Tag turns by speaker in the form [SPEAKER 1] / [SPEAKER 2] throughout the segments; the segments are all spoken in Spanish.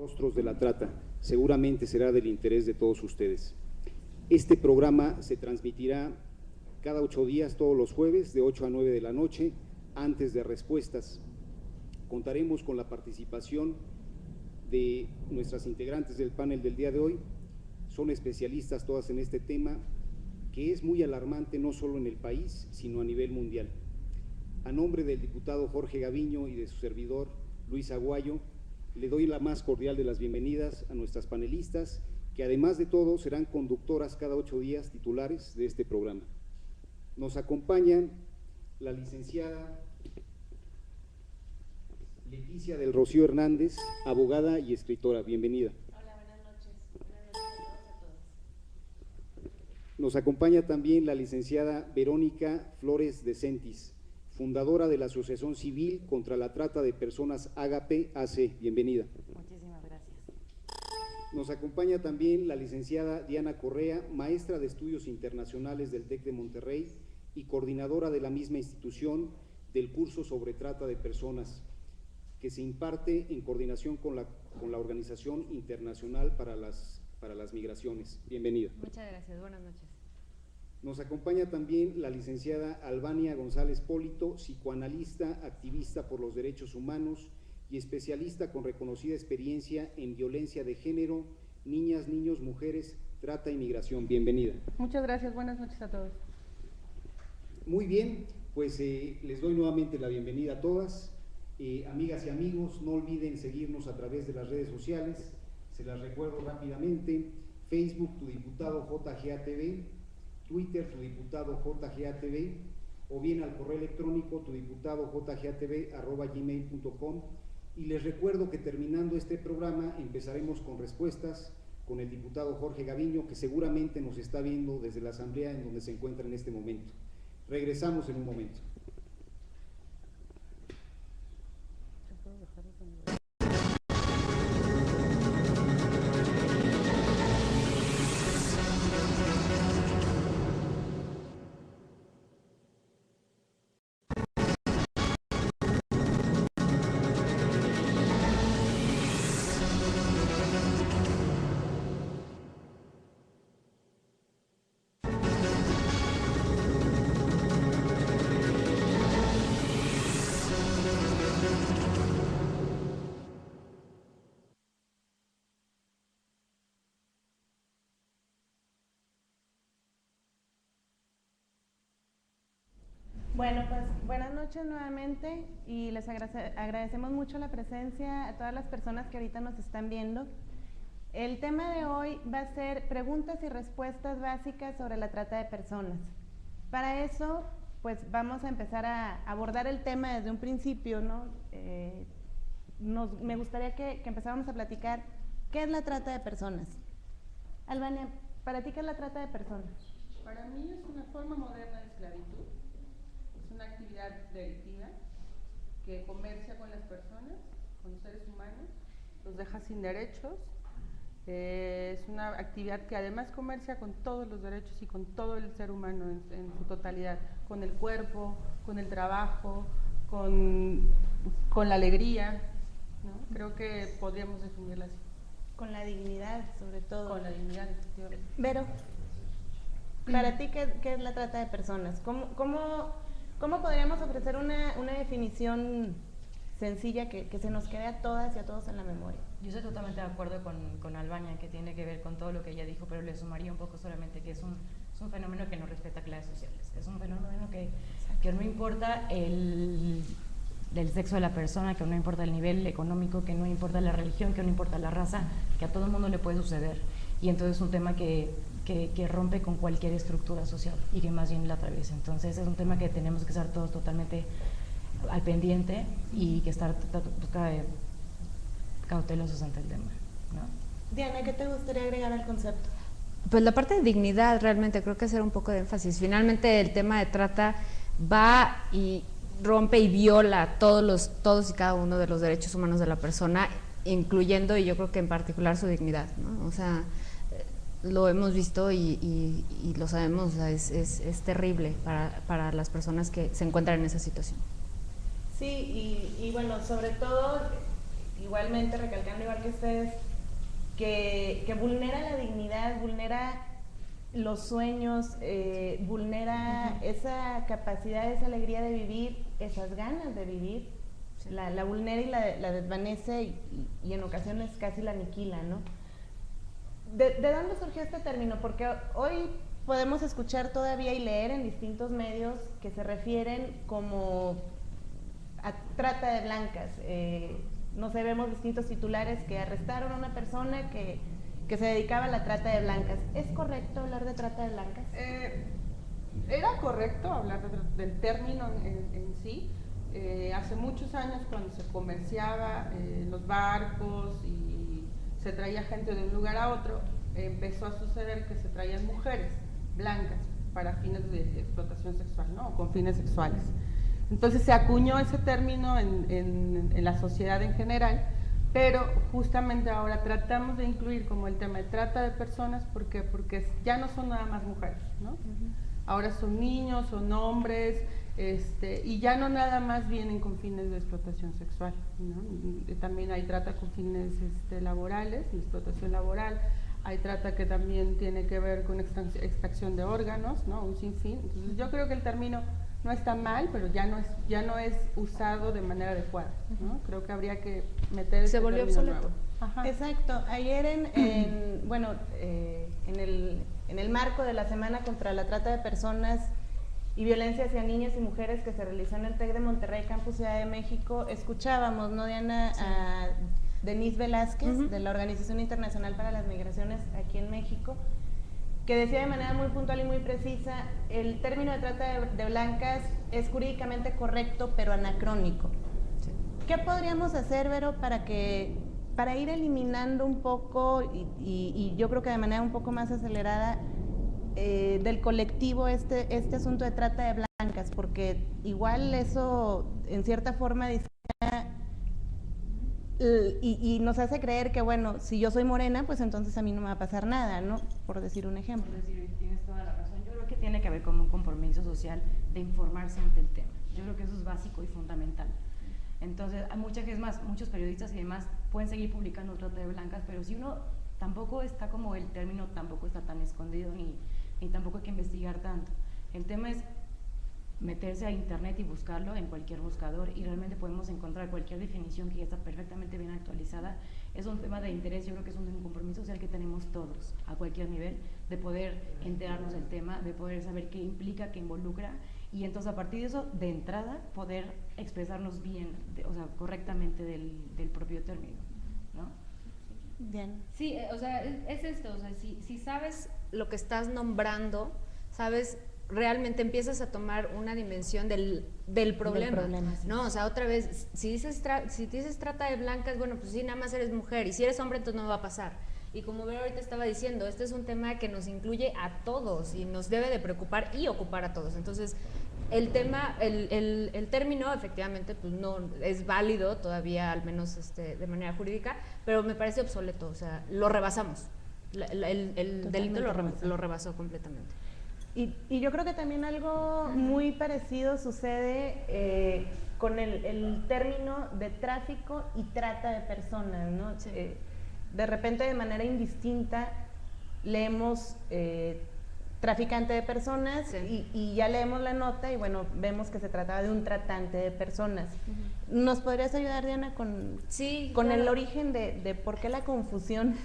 [SPEAKER 1] Rostros de la Trata, seguramente será del interés de todos ustedes. Este programa se transmitirá cada 8 días, todos los jueves, de 8 a 9 de la noche, antes de Respuestas. Contaremos con la participación de nuestras integrantes del panel del día de hoy. Son especialistas todas en este tema, que es muy alarmante no solo en el país, sino a nivel mundial. A nombre del diputado Jorge Gaviño y de su servidor Luis Aguayo, le doy la más cordial de las bienvenidas a nuestras panelistas, que además de todo serán conductoras cada 8 días titulares de este programa. Nos acompañan la licenciada Leticia del Rocío Hernández, abogada y escritora. Bienvenida.
[SPEAKER 2] Hola, buenas noches. Buenas noches a todos y a todas.
[SPEAKER 1] Nos acompaña también la licenciada Verónica Flores de Sentis, fundadora de la Asociación Civil contra la Trata de Personas Ágape AC. Bienvenida.
[SPEAKER 2] Muchísimas gracias.
[SPEAKER 1] Nos acompaña también la licenciada Diana Correa, maestra de Estudios Internacionales del TEC de Monterrey y coordinadora de la misma institución del curso sobre trata de personas, que se imparte en coordinación con la Organización Internacional para las Migraciones. Bienvenida.
[SPEAKER 2] Muchas gracias, buenas noches.
[SPEAKER 1] Nos acompaña también la licenciada Albania González Polito, psicoanalista, activista por los derechos humanos y especialista con reconocida experiencia en violencia de género, niñas, niños, mujeres, trata y migración. Bienvenida.
[SPEAKER 3] Muchas gracias, buenas noches a todos.
[SPEAKER 1] Muy bien, pues les doy nuevamente la bienvenida a todas. Amigas y amigos, no olviden seguirnos a través de las redes sociales. Se las recuerdo rápidamente: Facebook, tu diputado JGATV, Twitter, tu diputado JGATV, o bien al correo electrónico tudiputadojgatv@gmail.com. Y les recuerdo que terminando este programa empezaremos con respuestas con el diputado Jorge Gaviño, que seguramente nos está viendo desde la asamblea en donde se encuentra en este momento. Regresamos en un momento.
[SPEAKER 3] Bueno, pues buenas noches nuevamente y les agradecemos mucho la presencia a todas las personas que ahorita nos están viendo. El tema de hoy va a ser preguntas y respuestas básicas sobre la trata de personas. Para eso, pues vamos a empezar a abordar el tema desde un principio, ¿no? Me gustaría que empezáramos a platicar qué es la trata de personas. Albania, ¿para ti qué es la trata de personas?
[SPEAKER 4] Para mí es una forma moderna de esclavitud. Es una actividad delictiva que comercia con las personas, con los seres humanos, los deja sin derechos. Es una actividad que además comercia con todos los derechos y con todo el ser humano en su totalidad, con el cuerpo, con el trabajo, con la alegría, ¿no? Creo que podríamos definirla así.
[SPEAKER 3] Con la dignidad, sobre todo.
[SPEAKER 4] Con la dignidad, efectivamente.
[SPEAKER 3] Vero, para ti, ¿qué es la trata de personas? ¿Cómo podríamos ofrecer una definición sencilla que se nos quede a todas y a todos en la memoria?
[SPEAKER 2] Yo estoy totalmente de acuerdo con Albania, que tiene que ver con todo lo que ella dijo, pero le sumaría un poco solamente que es un fenómeno que no respeta clases sociales. Es un fenómeno que no importa el sexo de la persona, que no importa el nivel económico, que no importa la religión, que no importa la raza, que a todo el mundo le puede suceder. Y entonces es un tema que rompe con cualquier estructura social y que más bien la atraviesa. Entonces es un tema que tenemos que estar todos totalmente al pendiente y que estar cautelosos ante el tema, ¿no?
[SPEAKER 3] Diana, ¿qué te gustaría agregar al concepto?
[SPEAKER 5] Pues la parte de dignidad, realmente creo que hacer un poco de énfasis. Finalmente el tema de trata va y rompe y viola todos y cada uno de los derechos humanos de la persona, incluyendo, y yo creo que en particular, su dignidad, ¿no? O sea, lo hemos visto y lo sabemos, o sea, es terrible para las personas que se encuentran en esa situación.
[SPEAKER 3] Sí, y bueno, sobre todo igualmente recalcando igual que ustedes, que vulnera la dignidad, vulnera los sueños, vulnera esa capacidad, esa alegría de vivir, esas ganas de vivir, la vulnera y la desvanece y en ocasiones casi la aniquila, ¿no? ¿De dónde surgió este término? Porque hoy podemos escuchar todavía y leer en distintos medios que se refieren como a trata de blancas. No sé, vemos distintos titulares que arrestaron a una persona que se dedicaba a la trata de blancas. ¿Es correcto hablar de trata de blancas?
[SPEAKER 4] Era correcto hablar del término en sí. Hace muchos años, cuando se comerciaba los barcos y se traía gente de un lugar a otro, empezó a suceder que se traían mujeres blancas para fines de explotación sexual, ¿no? O con fines sexuales. Entonces se acuñó ese término en la sociedad en general, pero justamente ahora tratamos de incluir como el tema de trata de personas, porque ya no son nada más mujeres, ¿no? Ahora son niños, son hombres, y ya no nada más vienen con fines de explotación sexual, ¿no? También hay trata con fines laborales, de explotación laboral. Hay trata que también tiene que ver con extracción de órganos, ¿no? Un sinfín. Entonces yo creo que el término no está mal, pero ya no es usado de manera adecuada, ¿no? Creo que habría que meter
[SPEAKER 5] se volvió obsoleto.
[SPEAKER 3] Exacto. Ayer en el marco de la Semana contra la Trata de Personas y Violencia hacia Niñas y Mujeres que se realizó en el TEC de Monterrey, Campus Ciudad de México, escuchábamos, ¿no, Diana? Sí. A Denise Velázquez, de la Organización Internacional para las Migraciones aquí en México, que decía de manera muy puntual y muy precisa: el término de trata de blancas es jurídicamente correcto, pero anacrónico. Sí. ¿Qué podríamos hacer, Vero, para ir eliminando un poco, y yo creo que de manera un poco más acelerada, del colectivo este asunto de trata de blancas? Porque igual eso, en cierta forma, y nos hace creer que, bueno, si yo soy morena, pues entonces a mí no me va a pasar nada, ¿no? Por decir un ejemplo.
[SPEAKER 2] Por decir, tienes toda la razón. Yo creo que tiene que ver con un compromiso social de informarse ante el tema. Yo creo que eso es básico y fundamental. Entonces, hay muchos periodistas y demás pueden seguir publicando trata de blancas, pero si uno tampoco está como el término, tampoco está tan escondido ni tampoco hay que investigar tanto. El tema es meterse a internet y buscarlo en cualquier buscador y realmente podemos encontrar cualquier definición que ya está perfectamente bien actualizada. Es un tema de interés, yo creo que es un compromiso social que tenemos todos a cualquier nivel, de poder enterarnos del tema, de poder saber qué implica, qué involucra, y entonces a partir de eso, de entrada, poder expresarnos bien, correctamente del propio término, ¿no?
[SPEAKER 3] Bien.
[SPEAKER 5] Sí, o sea, es esto, o sea, si sabes lo que estás nombrando, sabes, realmente empiezas a tomar una dimensión del problema, sí. ¿No? O sea, otra vez, si dices trata de blancas, bueno, pues sí, nada más eres mujer, y si eres hombre, entonces no va a pasar. Y como Vero ahorita estaba diciendo, este es un tema que nos incluye a todos y nos debe de preocupar y ocupar a todos. Entonces, el tema, el término efectivamente pues no es válido todavía, al menos de manera jurídica, pero me parece obsoleto, o sea, lo rebasamos. El delito lo rebasó completamente.
[SPEAKER 3] Y yo creo que también algo muy parecido sucede con el término de tráfico y trata de personas, ¿no? Sí. De repente, de manera indistinta, leemos traficante de personas, sí. y ya leemos la nota y bueno, vemos que se trataba de un tratante de personas. ¿Nos podrías ayudar, Diana, con claro, el origen de por qué la confusión?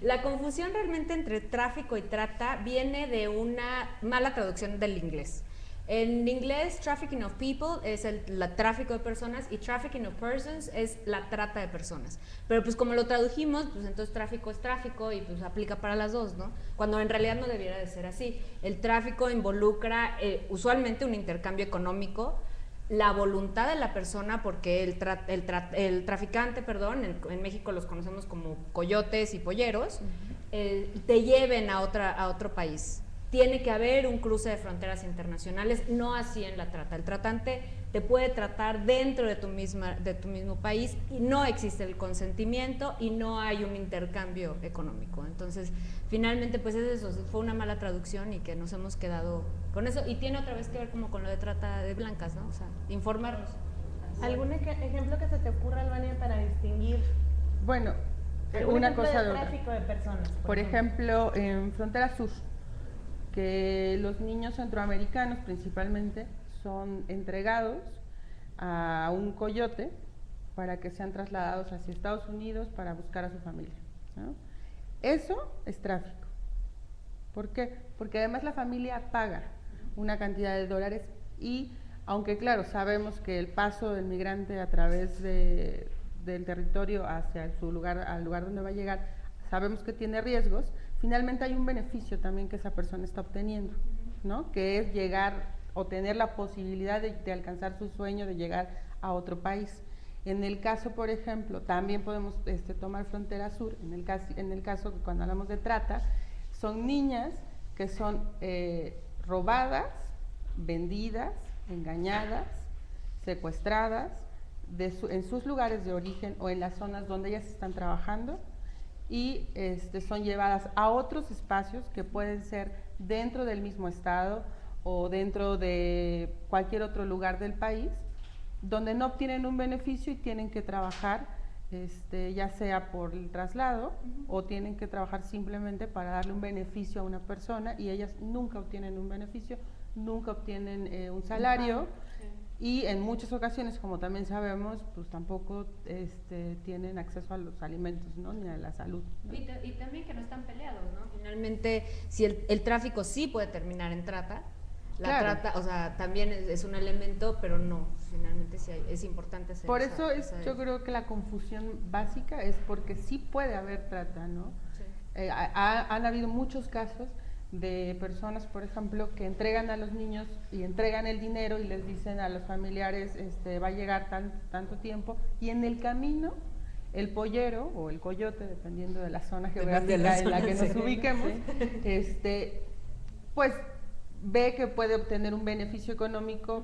[SPEAKER 5] La confusión realmente entre tráfico y trata viene de una mala traducción del inglés. En inglés, trafficking of people es el tráfico de personas y trafficking of persons es la trata de personas. Pero pues como lo tradujimos, pues entonces tráfico es tráfico y pues aplica para las dos, ¿no? Cuando en realidad no debiera de ser así. El tráfico involucra usualmente un intercambio económico, la voluntad de la persona, porque el traficante, en México los conocemos como coyotes y polleros, te lleven a otro país. Tiene que haber un cruce de fronteras internacionales, no así en la trata. El tratante te puede tratar dentro de tu mismo país y no existe el consentimiento y no hay un intercambio económico. Entonces, finalmente, pues es eso, fue una mala traducción y que nos hemos quedado con eso. Y tiene otra vez que ver como con lo de trata de blancas, ¿no? O sea, informarnos.
[SPEAKER 3] ¿Algún ejemplo que se te ocurra, Albania, para distinguir?
[SPEAKER 4] Bueno, una cosa de otra.
[SPEAKER 3] Tráfico de personas.
[SPEAKER 4] Por ejemplo, en Frontera Sur, que los niños centroamericanos principalmente son entregados a un coyote para que sean trasladados hacia Estados Unidos para buscar a su familia, ¿no? Eso es tráfico. ¿Por qué? Porque además la familia paga una cantidad de dólares y, aunque claro, sabemos que el paso del migrante a través del territorio hacia su lugar, al lugar donde va a llegar, sabemos que tiene riesgos, finalmente hay un beneficio también que esa persona está obteniendo, ¿no? Que es llegar o tener la posibilidad de alcanzar su sueño de llegar a otro país. En el caso, por ejemplo, también podemos tomar Frontera Sur, en el caso que cuando hablamos de trata, son niñas que son robadas, vendidas, engañadas, secuestradas en sus lugares de origen o en las zonas donde ellas están trabajando y son llevadas a otros espacios que pueden ser dentro del mismo estado o dentro de cualquier otro lugar del país, donde no obtienen un beneficio y tienen que trabajar, ya sea por el traslado o tienen que trabajar simplemente para darle un beneficio a una persona y ellas nunca obtienen un beneficio, nunca obtienen un salario y en muchas ocasiones, como también sabemos, pues tampoco tienen acceso a los alimentos, ¿no? Ni a la salud, ¿no?
[SPEAKER 5] Y también que no están peleados, ¿no? Finalmente, si el tráfico sí puede terminar en trata, la trata, o sea, también es un elemento, pero no, finalmente sí es importante hacer
[SPEAKER 4] por eso yo creo que la confusión básica es porque sí puede haber trata, ¿no? Sí. Han habido muchos casos de personas, por ejemplo, que entregan a los niños y entregan el dinero y les dicen a los familiares, va a llegar tanto tiempo, y en el camino el pollero o el coyote, dependiendo de la zona geográfica en la que nos ubiquemos, pues ve que puede obtener un beneficio económico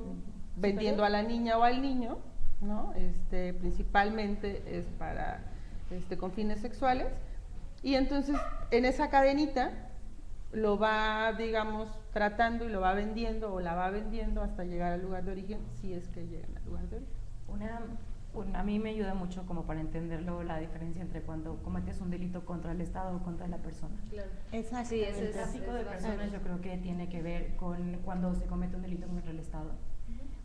[SPEAKER 4] vendiendo a la niña o al niño, ¿no? Principalmente es para con fines sexuales, y entonces en esa cadenita lo va, digamos, tratando y lo va vendiendo o la va vendiendo hasta llegar al lugar de origen, si es que llegan al lugar de origen.
[SPEAKER 2] A mí me ayuda mucho como para entenderlo la diferencia entre cuando cometes un delito contra el Estado o contra la persona.
[SPEAKER 5] Claro.
[SPEAKER 3] Exacto.
[SPEAKER 5] Sí,
[SPEAKER 2] el tráfico de personas yo creo que tiene que ver con cuando se comete un delito contra el Estado,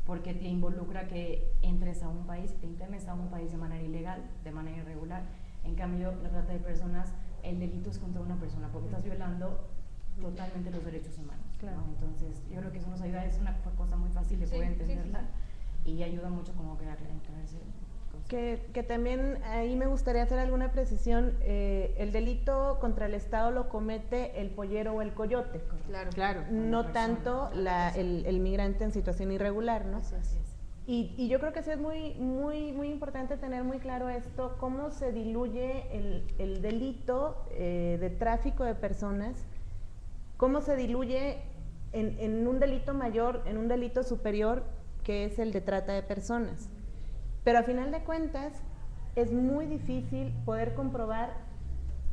[SPEAKER 2] porque te involucra que entres a un país, te internes a un país de manera ilegal, de manera irregular. En cambio, la trata de personas, el delito es contra una persona, porque estás violando totalmente los derechos humanos, ¿no? Entonces yo creo que eso nos ayuda, es una cosa muy fácil de poder entenderla y ayuda mucho como que a aclararse cosas.
[SPEAKER 3] Que también ahí me gustaría hacer alguna precisión, el delito contra el Estado lo comete el pollero o el coyote,
[SPEAKER 5] Claro.
[SPEAKER 3] no tanto el migrante en situación irregular, ¿no?
[SPEAKER 5] Así es.
[SPEAKER 3] Y yo creo que sí es muy importante tener muy claro esto, cómo se diluye el delito de tráfico de personas, cómo se diluye en un delito mayor, en un delito superior, que es el de trata de personas. Pero a final de cuentas es muy difícil poder comprobar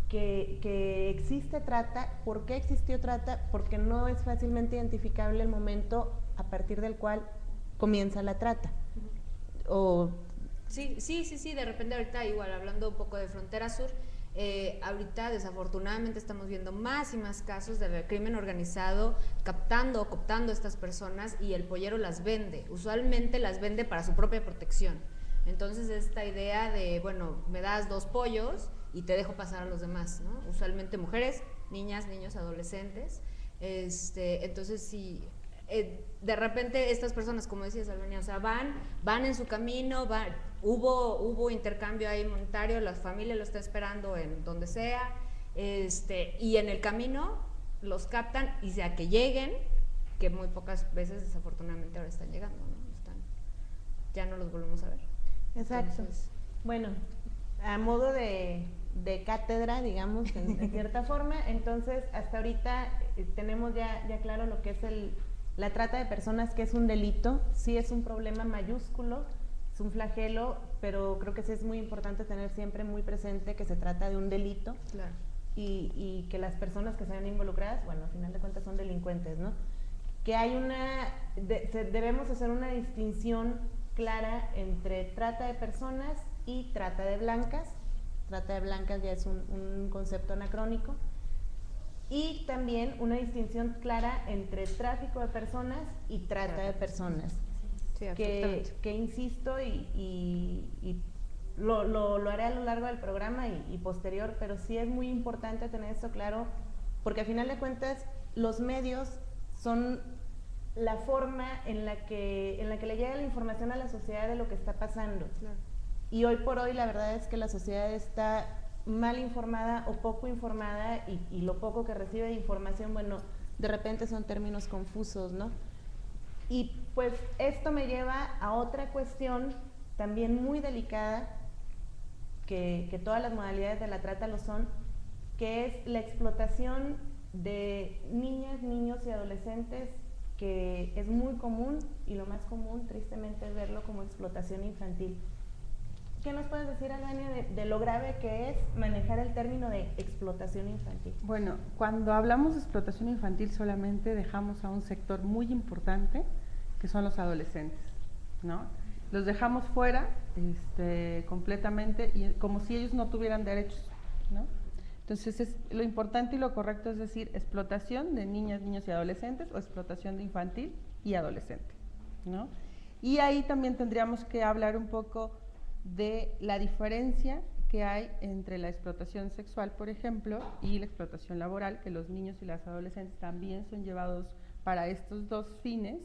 [SPEAKER 3] que existe trata. ¿Por qué existió trata? Porque no es fácilmente identificable el momento a partir del cual comienza la trata.
[SPEAKER 5] Sí, de repente ahorita igual hablando un poco de Frontera Sur, ahorita desafortunadamente estamos viendo más y más casos de crimen organizado captando o cooptando a estas personas, y el pollero las vende, usualmente las vende para su propia protección. Entonces esta idea de, bueno, me das 2 pollos y te dejo pasar a los demás, ¿no? Usualmente mujeres, niñas, niños, adolescentes. Entonces sí, de repente estas personas, como decías, Albania, o sea, van en su camino, hubo intercambio ahí monetario, la familia lo está esperando en donde sea, y en el camino los captan, y sea que lleguen, que muy pocas veces desafortunadamente ahora están llegando, ¿no? Ya no los volvemos a ver.
[SPEAKER 3] Exacto.
[SPEAKER 5] Entonces,
[SPEAKER 3] bueno, a modo de cátedra, digamos, en cierta forma, entonces hasta ahorita tenemos ya claro lo que es la trata de personas, que es un delito, sí es un problema mayúsculo, es un flagelo, pero creo que sí es muy importante tener siempre muy presente que se trata de un delito.
[SPEAKER 5] claro.
[SPEAKER 3] Y que las personas que se ven involucradas, bueno, al final de cuentas son delincuentes, ¿no? Que hay debemos hacer una distinción clara entre trata de personas y trata de blancas. Trata de blancas ya es un concepto anacrónico. Y también una distinción clara entre tráfico de personas y trata de personas.
[SPEAKER 5] Sí,
[SPEAKER 3] que insisto y lo haré a lo largo del programa y posterior, pero sí es muy importante tener esto claro, porque al final de cuentas los medios son la forma en la que le llega la información a la sociedad de lo que está pasando.
[SPEAKER 5] Claro.
[SPEAKER 3] Y hoy por hoy la verdad es que la sociedad está mal informada o poco informada, y lo poco que recibe de información, bueno, de repente son términos confusos, ¿no? Y pues esto me lleva a otra cuestión también muy delicada, que todas las modalidades de la trata lo son, que es la explotación de niñas, niños y adolescentes, que es muy común, y lo más común tristemente es verlo como explotación infantil. ¿Qué nos puedes decir, Albania, de lo grave que es manejar el término de explotación infantil?
[SPEAKER 4] Bueno, cuando hablamos de explotación infantil solamente dejamos a un sector muy importante, que son los adolescentes, ¿no? Los dejamos fuera completamente, y como si ellos no tuvieran derechos, ¿no? Entonces lo importante y lo correcto es decir explotación de niñas, niños y adolescentes, o explotación de infantil y adolescente, ¿no? Y ahí también tendríamos que hablar un poco de la diferencia que hay entre la explotación sexual, por ejemplo, y la explotación laboral, que los niños y las adolescentes también son llevados para estos dos fines.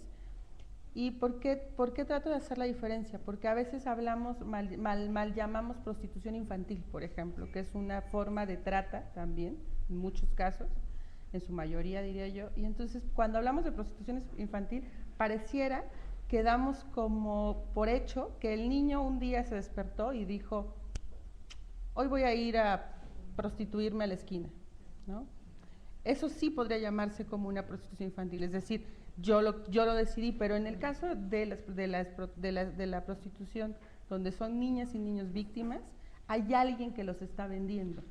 [SPEAKER 4] ¿Y por qué trato de hacer la diferencia? Porque a veces hablamos, mal llamamos prostitución infantil, por ejemplo, que es una forma de trata también, en muchos casos, en su mayoría diría yo, y entonces cuando hablamos de prostitución infantil, pareciera que damos como por hecho que el niño un día se despertó y dijo, hoy voy a ir a prostituirme a la esquina, ¿no? Eso sí podría llamarse como una prostitución infantil, es decir, yo lo decidí, pero en el caso de la prostitución, donde son niñas y niños víctimas, hay alguien que los está vendiendo,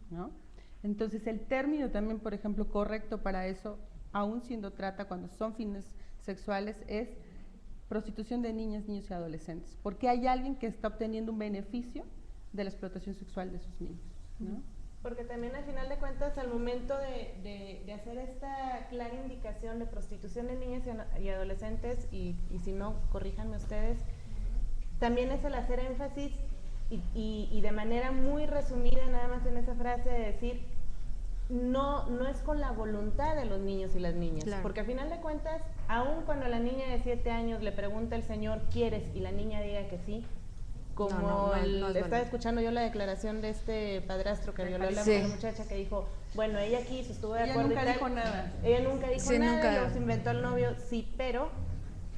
[SPEAKER 4] ¿no? Entonces el término también, por ejemplo, correcto para eso, aún siendo trata cuando son fines sexuales, es prostitución de niñas, niños y adolescentes, porque hay alguien que está obteniendo un beneficio de la explotación sexual de sus niños, ¿no?
[SPEAKER 3] Porque también al final de cuentas, al momento de hacer esta clara indicación de prostitución de niñas y adolescentes, y si no, corríjanme ustedes, también es el hacer énfasis y de manera muy resumida, nada más en esa frase, de decir, no es con la voluntad de los niños y las niñas,
[SPEAKER 5] claro.
[SPEAKER 3] Porque al final de cuentas, aun cuando la niña de 7 años le pregunta al señor, ¿quieres? Y la niña diga que sí, como estaba escuchando yo la declaración de este padrastro que violó a la muchacha, que dijo, bueno, ella quiso, estuvo de acuerdo.
[SPEAKER 4] Ella nunca dijo nada.
[SPEAKER 3] Ella nunca dijo nada, luego se inventó el novio, sí, pero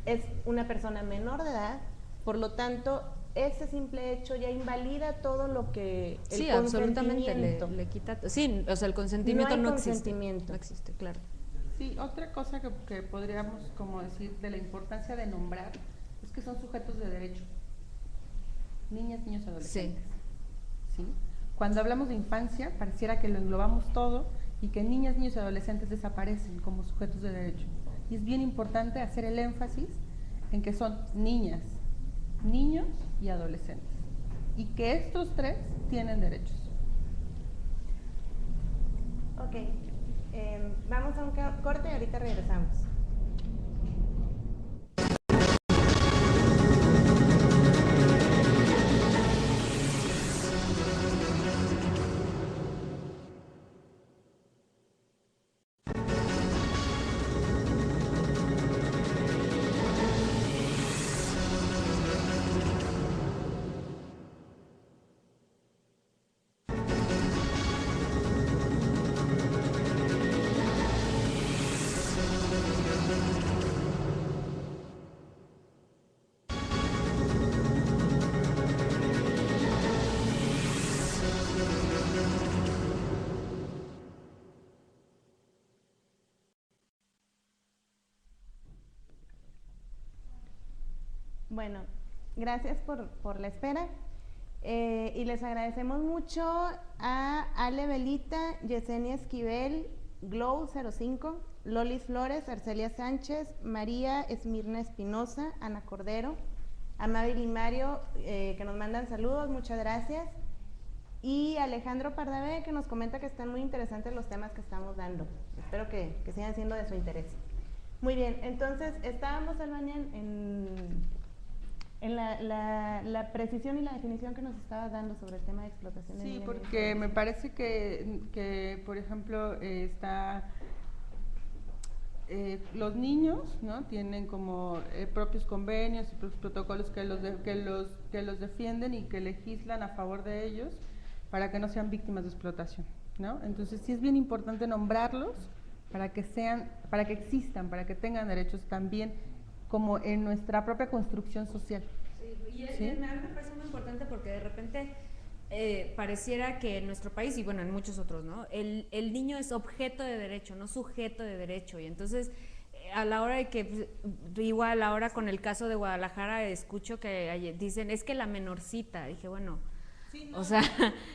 [SPEAKER 3] es una persona menor de edad, por lo tanto, ese simple hecho ya invalida todo lo que
[SPEAKER 5] el consentimiento le quita. Sí, o sea, el consentimiento no existe. No existe, claro.
[SPEAKER 4] Sí, otra cosa que podríamos como decir de la importancia de nombrar es que son sujetos de derecho. Niñas, niños, adolescentes. Sí. ¿Sí? Cuando hablamos de infancia, pareciera que lo englobamos todo y que niñas, niños y adolescentes desaparecen como sujetos de derecho. Y es bien importante hacer el énfasis en que son niñas, niños y adolescentes. Y que estos tres tienen derechos.
[SPEAKER 3] Ok, vamos a un corte y ahorita regresamos. Bueno, gracias por la espera y les agradecemos mucho a Ale Belita, Yesenia Esquivel, Glow 05, Lolis Flores, Arcelia Sánchez, María Esmirna Espinosa, Ana Cordero, a Mabel y Mario, que nos mandan saludos, muchas gracias, y Alejandro Pardavé, que nos comenta que están muy interesantes los temas que estamos dando. Espero que sigan siendo de su interés. Muy bien, entonces estábamos, Albañan, en la precisión y la definición que nos estabas dando sobre el tema de explotación.
[SPEAKER 4] Sí, porque me parece que por ejemplo, los niños, ¿no?, tienen como propios convenios y propios protocolos que los defienden y que legislan a favor de ellos para que no sean víctimas de explotación, ¿no? Entonces sí es bien importante nombrarlos para que existan, para que tengan derechos también como en nuestra propia construcción social.
[SPEAKER 5] Sí, y
[SPEAKER 4] ¿sí?
[SPEAKER 5] me parece muy importante porque de repente pareciera que en nuestro país, y bueno, en muchos otros, ¿no?, el niño es objeto de derecho, no sujeto de derecho, y entonces a la hora de que, igual ahora con el caso de Guadalajara, escucho que dicen, es que la menorcita, dije, bueno,
[SPEAKER 3] sí, no,
[SPEAKER 5] o sea...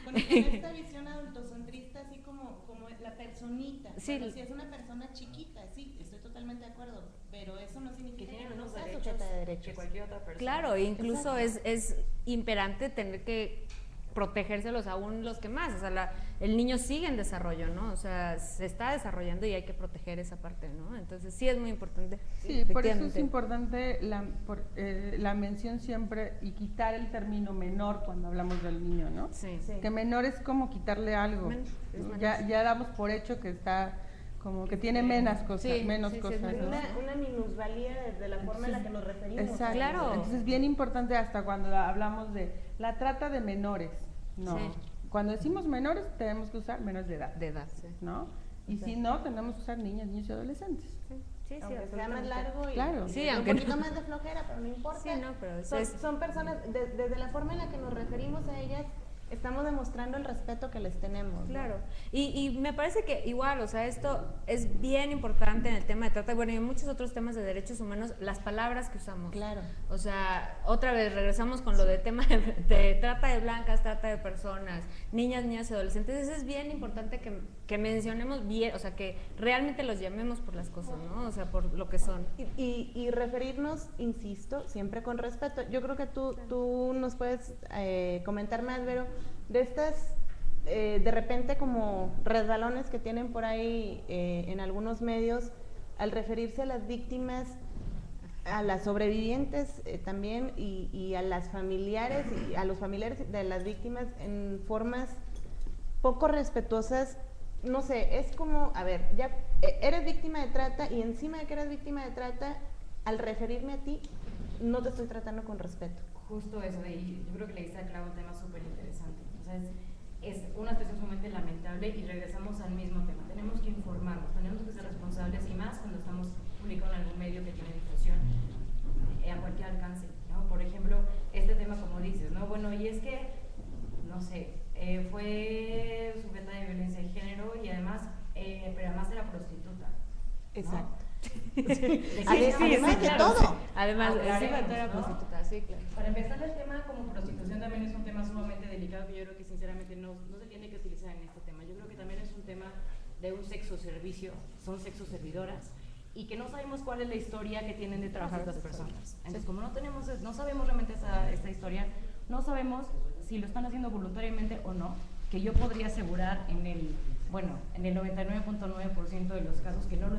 [SPEAKER 3] con esta visión adultocentrista, así como la personita,
[SPEAKER 5] sí,
[SPEAKER 3] bueno, si es una persona chiquita, sí, estoy totalmente de acuerdo, pero eso no significa que no sea
[SPEAKER 2] derechos
[SPEAKER 3] sujeta de derechos
[SPEAKER 2] que cualquier otra persona.
[SPEAKER 5] Claro, incluso es imperante tener que protegérselos aún los que más, o sea, el niño sigue en desarrollo, ¿no? O sea, se está desarrollando y hay que proteger esa parte, ¿no? Entonces sí es muy importante.
[SPEAKER 4] Sí, por eso es importante la mención siempre y quitar el término menor cuando hablamos del niño, ¿no?
[SPEAKER 5] Sí.
[SPEAKER 3] Sí.
[SPEAKER 4] Que menor es como quitarle algo, ¿no? Ya damos por hecho que está como que tiene menos cosas,
[SPEAKER 5] Sí,
[SPEAKER 4] menos
[SPEAKER 5] sí, sí,
[SPEAKER 4] cosas,
[SPEAKER 5] es
[SPEAKER 4] ¿no?
[SPEAKER 3] una minusvalía desde la forma en la que nos referimos.
[SPEAKER 4] Exacto.
[SPEAKER 5] Claro.
[SPEAKER 4] Entonces es bien importante hasta cuando hablamos de la trata de menores, ¿no?
[SPEAKER 5] Sí.
[SPEAKER 4] Cuando decimos menores tenemos que usar menores de edad,
[SPEAKER 5] De edad, sí.
[SPEAKER 4] ¿no? Y si no, tenemos que usar niñas, niños y adolescentes.
[SPEAKER 5] Sí,
[SPEAKER 3] Aunque sea más largo y,
[SPEAKER 4] Claro.
[SPEAKER 3] y
[SPEAKER 5] Sí,
[SPEAKER 3] un
[SPEAKER 5] aunque
[SPEAKER 3] poquito
[SPEAKER 5] no.
[SPEAKER 3] más de flojera, pero no importa.
[SPEAKER 5] Sí, no, pero
[SPEAKER 3] son personas, desde la forma en la que nos referimos a ellas, estamos demostrando el respeto que les tenemos, ¿no?
[SPEAKER 5] Claro, y me parece que igual, o sea, esto es bien importante en el tema de trata, bueno, y en muchos otros temas de derechos humanos, las palabras que usamos.
[SPEAKER 3] Claro.
[SPEAKER 5] O sea, otra vez regresamos con lo de tema de trata de blancas, trata de personas, niñas y adolescentes. Eso es bien importante que mencionemos bien, o sea, que realmente los llamemos por las cosas, ¿no? O sea, por lo que son.
[SPEAKER 3] Y referirnos, insisto, siempre con respeto. Yo creo que tú nos puedes comentar más, Vero, de estas, de repente como resbalones que tienen por ahí en algunos medios al referirse a las víctimas, a las sobrevivientes también y a las familiares y a los familiares de las víctimas en formas poco respetuosas. No sé, es como, a ver, ya eres víctima de trata y encima de que eres víctima de trata, al referirme a ti, no te estoy tratando con respeto.
[SPEAKER 2] Justo eso, y yo creo que le diste a clavo un tema súper interesante. O sea, es una situación sumamente lamentable y regresamos al mismo tema. Tenemos que informarnos, tenemos que ser responsables y más cuando estamos publicando en algún medio que tiene difusión a cualquier alcance, ¿no? Por ejemplo, este tema como dices, ¿no? Bueno, y es que, no sé, fue sujeta de violencia de género y además, pero además era prostituta, ¿no?
[SPEAKER 3] Exacto.
[SPEAKER 2] Además
[SPEAKER 3] de todo.
[SPEAKER 5] Además,
[SPEAKER 2] Aclaremos,
[SPEAKER 5] era
[SPEAKER 2] ¿no?
[SPEAKER 5] prostituta, sí, claro.
[SPEAKER 2] Para empezar, el tema como prostitución también es un tema sumamente delicado que yo creo que sinceramente no se tiene que utilizar en este tema. Yo creo que también es un tema de un sexo servicio, son sexo servidoras y que no sabemos cuál es la historia que tienen de trabajar estas personas. Entonces, como no sabemos realmente esta historia, no sabemos si lo están haciendo voluntariamente o no, que yo podría asegurar en el 99.9% de los casos que no lo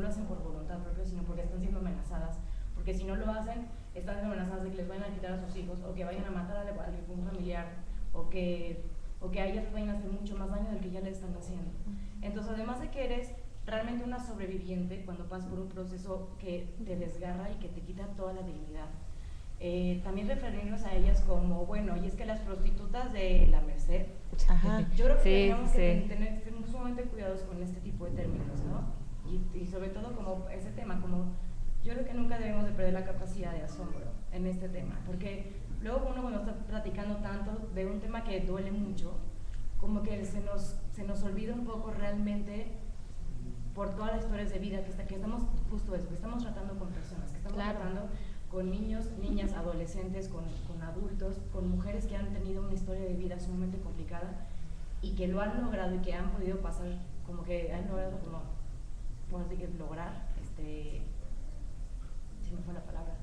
[SPEAKER 2] hacen por voluntad propia, sino porque están siendo amenazadas, porque si no lo hacen, están siendo amenazadas de que les vayan a quitar a sus hijos, o que vayan a matar a algún familiar, o que a ellas vayan a hacer mucho más daño del que ya le están haciendo. Entonces, además de que eres realmente una sobreviviente cuando pasas por un proceso que te desgarra y que te quita toda la dignidad, también referirnos a ellas como, bueno, y es que las prostitutas de la Merced.
[SPEAKER 3] Ajá.
[SPEAKER 2] Yo creo que
[SPEAKER 5] Sí,
[SPEAKER 2] tenemos que
[SPEAKER 5] sí.
[SPEAKER 2] tener sumamente cuidados con este tipo de términos, ¿no? Y sobre todo como ese tema, como yo creo que nunca debemos de perder la capacidad de asombro en este tema, porque luego uno cuando está platicando tanto de un tema que duele mucho, como que se nos olvida un poco realmente por todas las historias de vida que estamos, justo eso, que estamos tratando con personas, que estamos
[SPEAKER 5] Claro.
[SPEAKER 2] tratando con niños, niñas, adolescentes, con adultos, con mujeres que han tenido una historia de vida sumamente complicada y que lo han logrado y que han podido pasar, como que han logrado como, bueno, así que lograr, se me fue la palabra,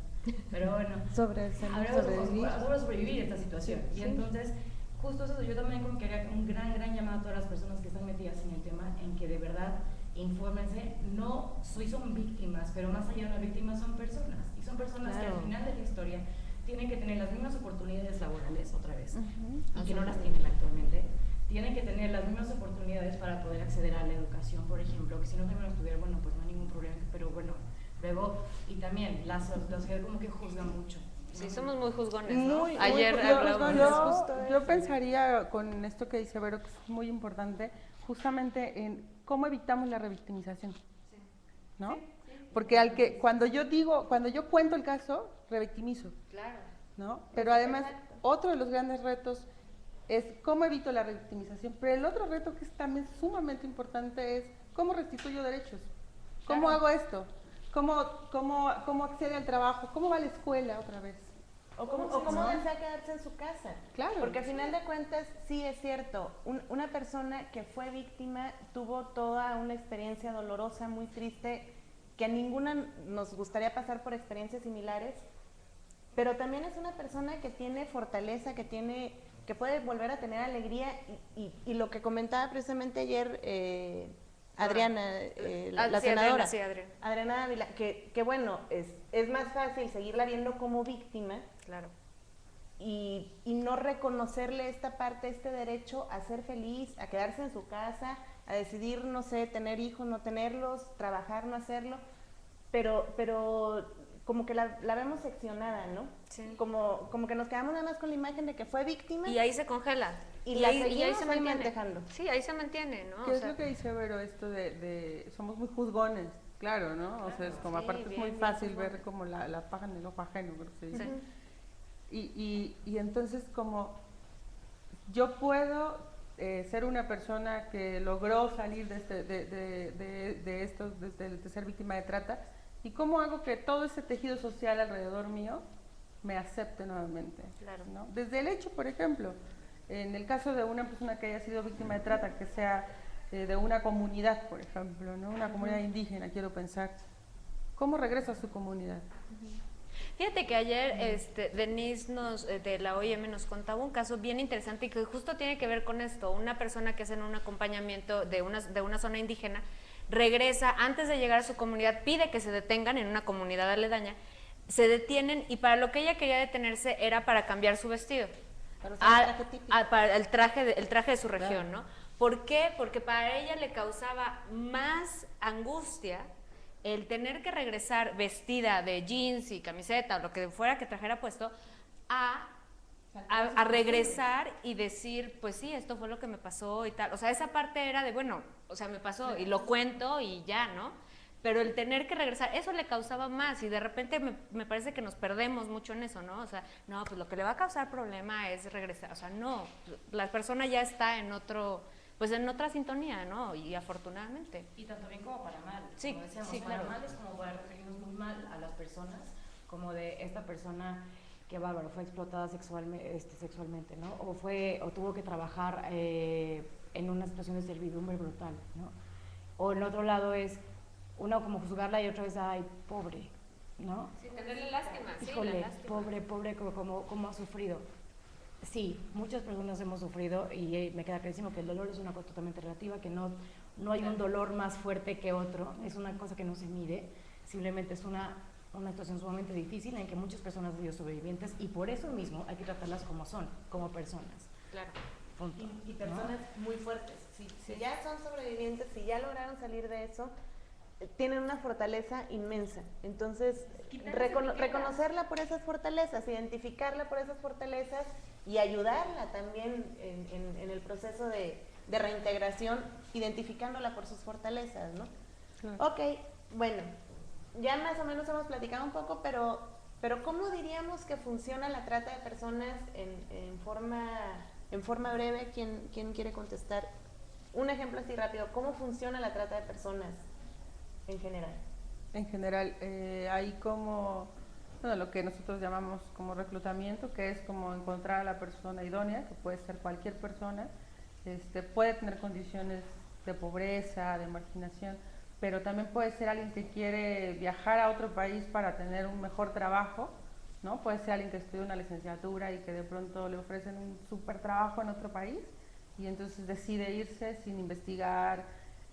[SPEAKER 2] Pero bueno,
[SPEAKER 3] Sobrevivir.
[SPEAKER 2] sobre sobrevivir esta situación. Y entonces, justo eso, yo también como que haría un gran llamado a todas las personas que están metidas en el tema, en que de verdad infórmense. No son víctimas, pero más allá de las víctimas son personas. Y son personas que al final de la historia tienen que tener las mismas oportunidades laborales otra vez, y que no las tienen actualmente. Tienen que tener las mismas oportunidades para poder acceder a la educación, por ejemplo, que si no saben estudiar, bueno, pues no hay ningún problema, pero bueno, luego, y también la sociedad como que juzga mucho.
[SPEAKER 5] Sí, somos muy juzgones, ¿no?
[SPEAKER 4] Muy,
[SPEAKER 5] Ayer
[SPEAKER 4] muy,
[SPEAKER 5] hablábamos.
[SPEAKER 4] yo pensaría con esto que dice Vero, que es muy importante, justamente en cómo evitamos la revictimización, ¿no? Porque cuando yo cuento el caso, revictimizo,
[SPEAKER 5] Claro.
[SPEAKER 4] ¿no? Pero además, otro de los grandes retos es cómo evito la revictimización, pero el otro reto que es también sumamente importante es cómo restituyo derechos, cómo hago esto, cómo accede al trabajo, cómo va a la escuela otra vez.
[SPEAKER 3] O cómo desea quedarse en su casa.
[SPEAKER 4] Claro.
[SPEAKER 3] Porque al final de cuentas, sí es cierto, una persona que fue víctima tuvo toda una experiencia dolorosa, muy triste, que a ninguna nos gustaría pasar por experiencias similares, pero también es una persona que tiene fortaleza, que puede volver a tener alegría, y lo que comentaba precisamente ayer Adriana, la senadora, Adriana Ávila, que bueno, es más fácil seguirla viendo como víctima,
[SPEAKER 5] Claro.
[SPEAKER 3] y no reconocerle esta parte, este derecho a ser feliz, a quedarse en su casa, a decidir, no sé, tener hijos, no tenerlos, trabajar, no hacerlo, pero como que la vemos seccionada, ¿no?
[SPEAKER 5] Sí.
[SPEAKER 3] Como que nos quedamos nada más con la imagen de que fue víctima.
[SPEAKER 5] Y ahí se congela.
[SPEAKER 3] Y ahí se mantiene. Dejando.
[SPEAKER 5] Sí, ahí se mantiene, ¿no?
[SPEAKER 4] ¿Qué es lo que dice Vero? Esto de somos muy juzgones, claro, ¿no? Claro, o sea, es como,
[SPEAKER 5] sí,
[SPEAKER 4] aparte es muy fácil ver como la paja en el ojo ajeno, creo que se dice. Y entonces como yo puedo ser una persona que logró salir de esto, de ser víctima de trata, ¿y cómo hago que todo ese tejido social alrededor mío me acepte nuevamente?
[SPEAKER 5] Claro.
[SPEAKER 4] ¿No? Desde el hecho, por ejemplo, en el caso de una persona que haya sido víctima de trata, que sea de una comunidad, por ejemplo, ¿no? Una comunidad indígena, quiero pensar, ¿cómo regresa a su comunidad?
[SPEAKER 5] Fíjate que ayer Denise de la OIM nos contaba un caso bien interesante y que justo tiene que ver con esto. Una persona que hace un acompañamiento de una zona indígena regresa, antes de llegar a su comunidad, pide que se detengan en una comunidad aledaña, se detienen, y para lo que ella quería detenerse era para cambiar su vestido. Para el traje de su región, claro. ¿no? ¿Por qué? Porque para ella le causaba más angustia el tener que regresar vestida de jeans y camiseta o lo que fuera que trajera puesto a regresar y decir, pues sí, esto fue lo que me pasó y tal. O sea, esa parte era de, bueno, o sea, me pasó y lo cuento y ya, ¿no? Pero el tener que regresar, eso le causaba más, y de repente me parece que nos perdemos mucho en eso, ¿no? O sea, no, pues lo que le va a causar problema es regresar. O sea, no, la persona ya está en otra sintonía, ¿no? Y afortunadamente.
[SPEAKER 2] Y tanto bien como para mal.
[SPEAKER 5] Sí,
[SPEAKER 2] como decíamos,
[SPEAKER 5] sí, claro.
[SPEAKER 2] Para mal es como para referirnos muy mal a las personas, como de esta persona que bárbaro, fue explotada sexualmente, ¿no? O tuvo que trabajar en una situación de servidumbre brutal, ¿no? O el otro lado es uno como juzgarla y otra vez, ay, pobre, ¿no?
[SPEAKER 5] Sin tenerle lástima.
[SPEAKER 2] Híjole,
[SPEAKER 5] sí, la lástima.
[SPEAKER 2] pobre, como ha sufrido. Sí, muchas personas hemos sufrido, y me queda clarísimo que el dolor es una cosa totalmente relativa, que no hay un dolor más fuerte que otro, es una cosa que no se mide, simplemente es una situación sumamente difícil en que muchas personas han sido sobrevivientes, y por eso mismo hay que tratarlas como son, como personas.
[SPEAKER 5] Claro.
[SPEAKER 2] Punto,
[SPEAKER 3] y personas muy fuertes. Si ya son sobrevivientes, si ya lograron salir de eso, tienen una fortaleza inmensa. Entonces, reconocerla por esas fortalezas, identificarla por esas fortalezas y ayudarla también en el proceso de reintegración, identificándola por sus fortalezas, ¿no? Claro. Ok, bueno, ya más o menos hemos platicado un poco, pero ¿cómo diríamos que funciona la trata de personas en forma breve? ¿Quién quiere contestar? Un ejemplo así rápido, ¿cómo funciona la trata de personas en general?
[SPEAKER 4] En general, hay como, bueno, lo que nosotros llamamos como reclutamiento, que es como encontrar a la persona idónea, que puede ser cualquier persona, puede tener condiciones de pobreza, de marginación, pero también puede ser alguien que quiere viajar a otro país para tener un mejor trabajo, ¿no? Puede ser alguien que estudia una licenciatura y que de pronto le ofrecen un súper trabajo en otro país y entonces decide irse sin investigar,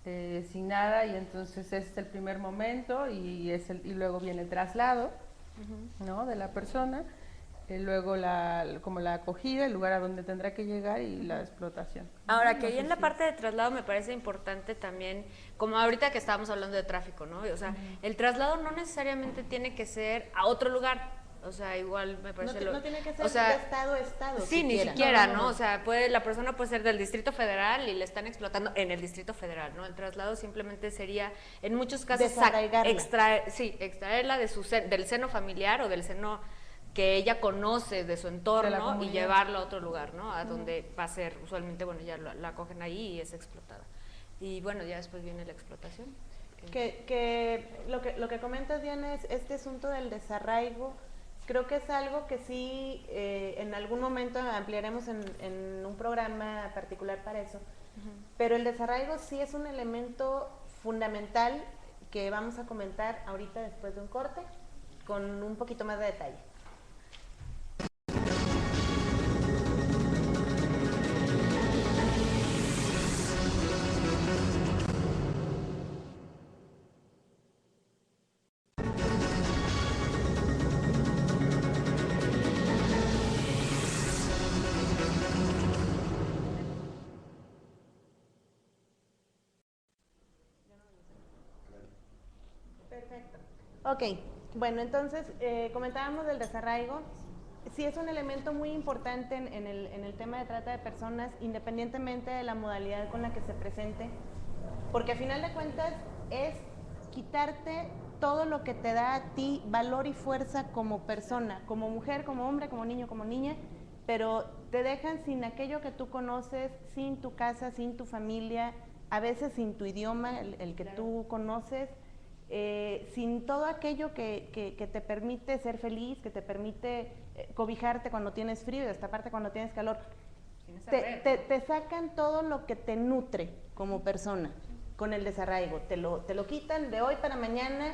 [SPEAKER 4] sin nada, y entonces es el primer momento y luego viene el traslado, ¿no?, de la persona, luego como la acogida, el lugar a donde tendrá que llegar y la explotación.
[SPEAKER 5] Ahora, que ahí en la parte de traslado me parece importante también, como ahorita que estábamos hablando de tráfico, ¿no? O sea, el traslado no necesariamente tiene que ser a otro lugar. O sea, igual me parece...
[SPEAKER 3] No tiene que ser,
[SPEAKER 5] o sea,
[SPEAKER 3] de estado a estado.
[SPEAKER 5] Sí, ni siquiera, ¿no? O sea, la persona puede ser del Distrito Federal y le están explotando en el Distrito Federal, ¿no? El traslado simplemente sería, en muchos casos, extraerla del seno familiar o del seno que ella conoce de su entorno y llevarlo a otro lugar, ¿no? A donde va a ser, usualmente, ya la cogen ahí y es explotada. Y bueno, ya después viene la explotación.
[SPEAKER 3] Lo que comentas, Diana, es este asunto del desarraigo. Creo que es algo que sí, en algún momento ampliaremos en un programa particular para eso, pero el desarraigo sí es un elemento fundamental que vamos a comentar ahorita después de un corte, con un poquito más de detalle. Perfecto. Ok, bueno, entonces comentábamos del desarraigo. Sí es un elemento muy importante en el tema de trata de personas, independientemente de la modalidad con la que se presente, porque a final de cuentas es quitarte todo lo que te da a ti valor y fuerza como persona, como mujer, como hombre, como niño, como niña, pero te dejan sin aquello que tú conoces, sin tu casa, sin tu familia, a veces sin tu idioma, el que tú conoces, sin todo aquello que te permite ser feliz, que te permite cobijarte cuando tienes frío y destaparte cuando tienes calor. Te sacan todo lo que te nutre como persona con el desarraigo. Te lo quitan de hoy para mañana.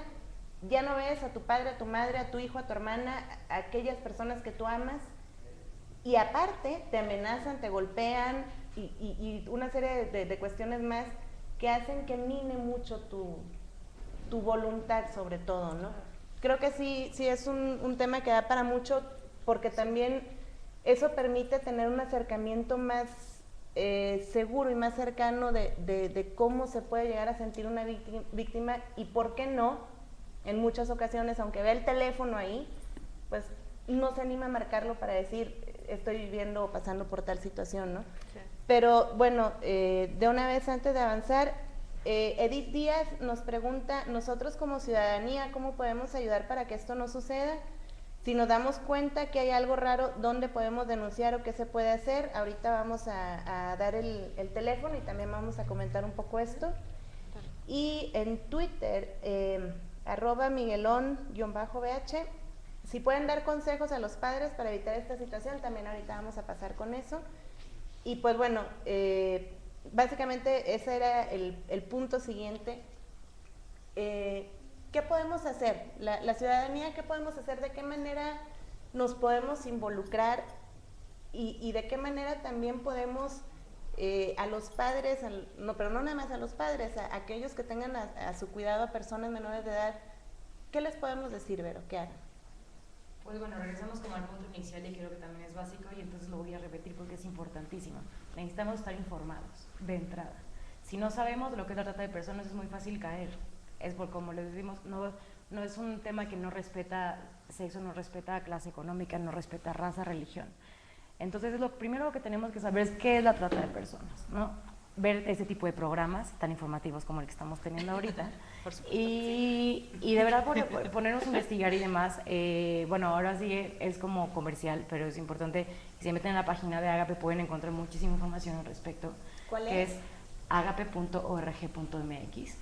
[SPEAKER 3] Ya no ves a tu padre, a tu madre, a tu hijo, a tu hermana, a aquellas personas que tú amas. Y aparte te amenazan, te golpean y una serie de cuestiones más que hacen que mine mucho tu voluntad sobre todo, ¿no? Creo que sí es un tema que da para mucho, porque también eso permite tener un acercamiento más seguro y más cercano de cómo se puede llegar a sentir una víctima y por qué no, en muchas ocasiones, aunque vea el teléfono ahí, pues no se anima a marcarlo para decir estoy viviendo o pasando por tal situación, ¿no? Sí. Pero bueno, de una vez antes de avanzar, Edith Díaz nos pregunta, nosotros como ciudadanía, ¿cómo podemos ayudar para que esto no suceda? Si nos damos cuenta que hay algo raro, ¿dónde podemos denunciar o qué se puede hacer? Ahorita vamos a dar el teléfono y también vamos a comentar un poco esto. Y en Twitter, @Miguelón_BH, si pueden dar consejos a los padres para evitar esta situación, también ahorita vamos a pasar con eso. Y pues bueno, básicamente ese era el punto siguiente. ¿Qué podemos hacer? La ciudadanía, ¿qué podemos hacer? ¿De qué manera nos podemos involucrar? Y de qué manera también podemos a los padres, pero no nada más a los padres, a aquellos que tengan a su cuidado a personas menores de edad, ¿qué les podemos decir, Vero? ¿Qué hagan?
[SPEAKER 2] Pues bueno, regresamos como al punto inicial y creo que también es básico y entonces lo voy a repetir porque es importantísimo. Necesitamos estar informados de entrada. Si no sabemos lo que es la trata de personas es muy fácil caer. Es por como les decimos, no es un tema que no respeta sexo, no respeta clase económica, no respeta raza, religión. Entonces lo primero que tenemos que saber es qué es la trata de personas, ¿no? Ver ese tipo de programas tan informativos como el que estamos teniendo ahorita y de verdad ponernos a investigar y demás. Bueno, ahora sí es como comercial, pero es importante, si se meten en la página de Agape pueden encontrar muchísima información al respecto.
[SPEAKER 3] ¿Cuál es?
[SPEAKER 2] Que es agape.org.mx.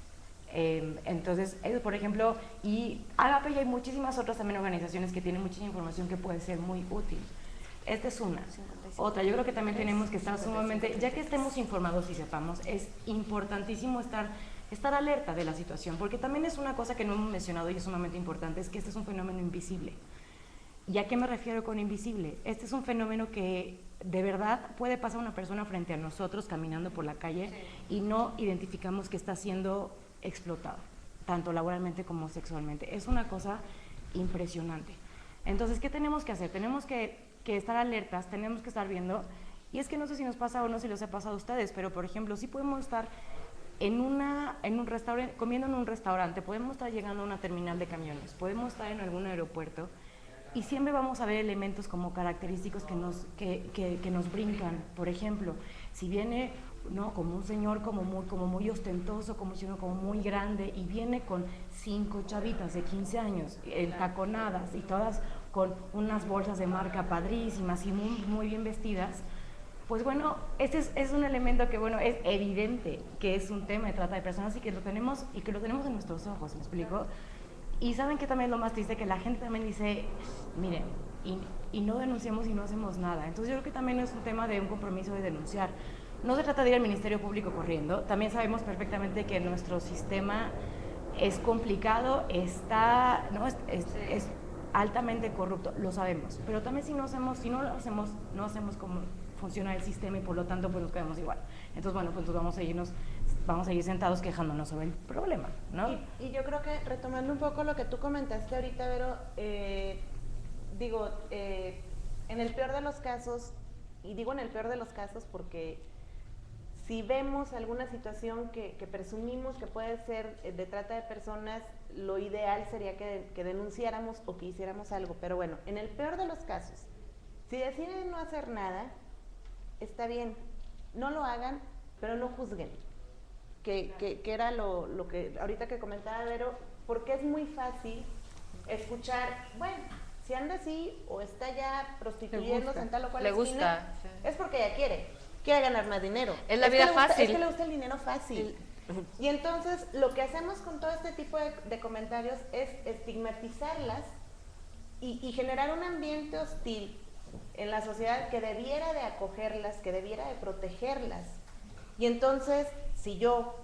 [SPEAKER 2] Entonces, eso por ejemplo, y Agape y hay muchísimas otras también organizaciones que tienen muchísima información que puede ser muy útil. Esta es una. Otra, yo creo que también tenemos que estar sumamente, ya que estemos informados y sepamos, es importantísimo estar estar alerta de la situación, porque también es una cosa que no hemos mencionado y es sumamente importante, es que este es un fenómeno invisible. ¿Y a qué me refiero con invisible? Este es un fenómeno que de verdad puede pasar una persona frente a nosotros caminando por la calle y no identificamos que está siendo explotado, tanto laboralmente como sexualmente. Es una cosa impresionante. Entonces, ¿qué tenemos que hacer? Tenemos que estar alertas, tenemos que estar viendo, y es que no sé si nos pasa o no, si les ha pasado a ustedes, pero por ejemplo, sí podemos estar en un restaurante, comiendo en un restaurante, podemos estar llegando a una terminal de camiones, podemos estar en algún aeropuerto, y siempre vamos a ver elementos como característicos que nos brincan. Por ejemplo, si viene, ¿no?, como un señor como muy ostentoso, como un señor como muy grande, y viene con 5 chavitas de 15 años, taconadas, y todas con unas bolsas de marca padrísimas y muy bien vestidas, pues bueno, este es un elemento que, bueno, es evidente que es un tema de trata de personas y que lo tenemos en nuestros ojos, ¿me explico? Y saben que también es lo más triste, que la gente también dice, miren, y no denunciamos y no hacemos nada. Entonces yo creo que también es un tema de un compromiso de denunciar. No se trata de ir al Ministerio Público corriendo, también sabemos perfectamente que nuestro sistema es complicado, ¿no? es altamente corrupto, lo sabemos, pero también si no lo hacemos, no hacemos como funciona el sistema y por lo tanto pues nos quedamos igual. Entonces bueno, pues vamos a seguir sentados quejándonos sobre el problema, ¿no?
[SPEAKER 3] Y yo creo que retomando un poco lo que tú comentaste ahorita, Vero, en el peor de los casos, y digo en el peor de los casos porque si vemos alguna situación que presumimos que puede ser de trata de personas, lo ideal sería que denunciáramos o que hiciéramos algo, pero bueno, en el peor de los casos, si deciden no hacer nada, está bien, no lo hagan, pero no juzguen, que era lo que ahorita que comentaba Vero, porque es muy fácil escuchar, bueno, si anda así o está ya prostituyéndose en tal o cual esquina,
[SPEAKER 5] gusta, sí.
[SPEAKER 3] Es porque ella quiere ganar más dinero.
[SPEAKER 5] Es la vida fácil.
[SPEAKER 3] Es que le gusta el dinero fácil. Y entonces lo que hacemos con todo este tipo de comentarios es estigmatizarlas y generar un ambiente hostil en la sociedad que debiera de acogerlas, que debiera de protegerlas. Y entonces, si yo,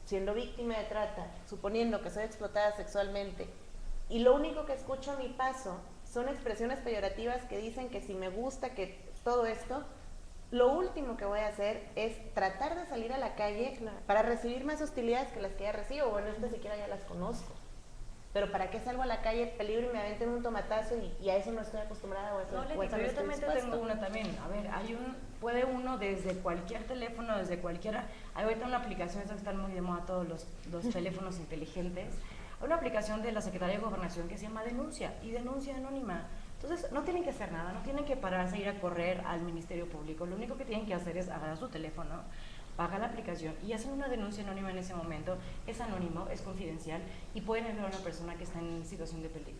[SPEAKER 3] siendo víctima de trata, suponiendo que soy explotada sexualmente, y lo único que escucho a mi paso son expresiones peyorativas que dicen que si me gusta, que todo esto, lo último que voy a hacer es tratar de salir a la calle para recibir más hostilidades que las que ya recibo. Bueno, estas siquiera ya las conozco. Pero ¿para qué salgo a la calle, peligro y me aventen un tomatazo y a eso no estoy acostumbrada?
[SPEAKER 2] No, Leti, pero yo también tengo una también. A ver, puede uno desde cualquier teléfono, desde cualquiera, hay ahorita una aplicación, esas que están muy de moda todos los teléfonos inteligentes, hay una aplicación de la Secretaría de Gobernación que se llama Denuncia, y Denuncia Anónima. Entonces, no tienen que hacer nada, no tienen que pararse a ir a correr al Ministerio Público, lo único que tienen que hacer es agarrar su teléfono, bajar la aplicación y hacen una denuncia anónima en ese momento. Es anónimo, es confidencial y pueden ayudar a una persona que está en situación de peligro.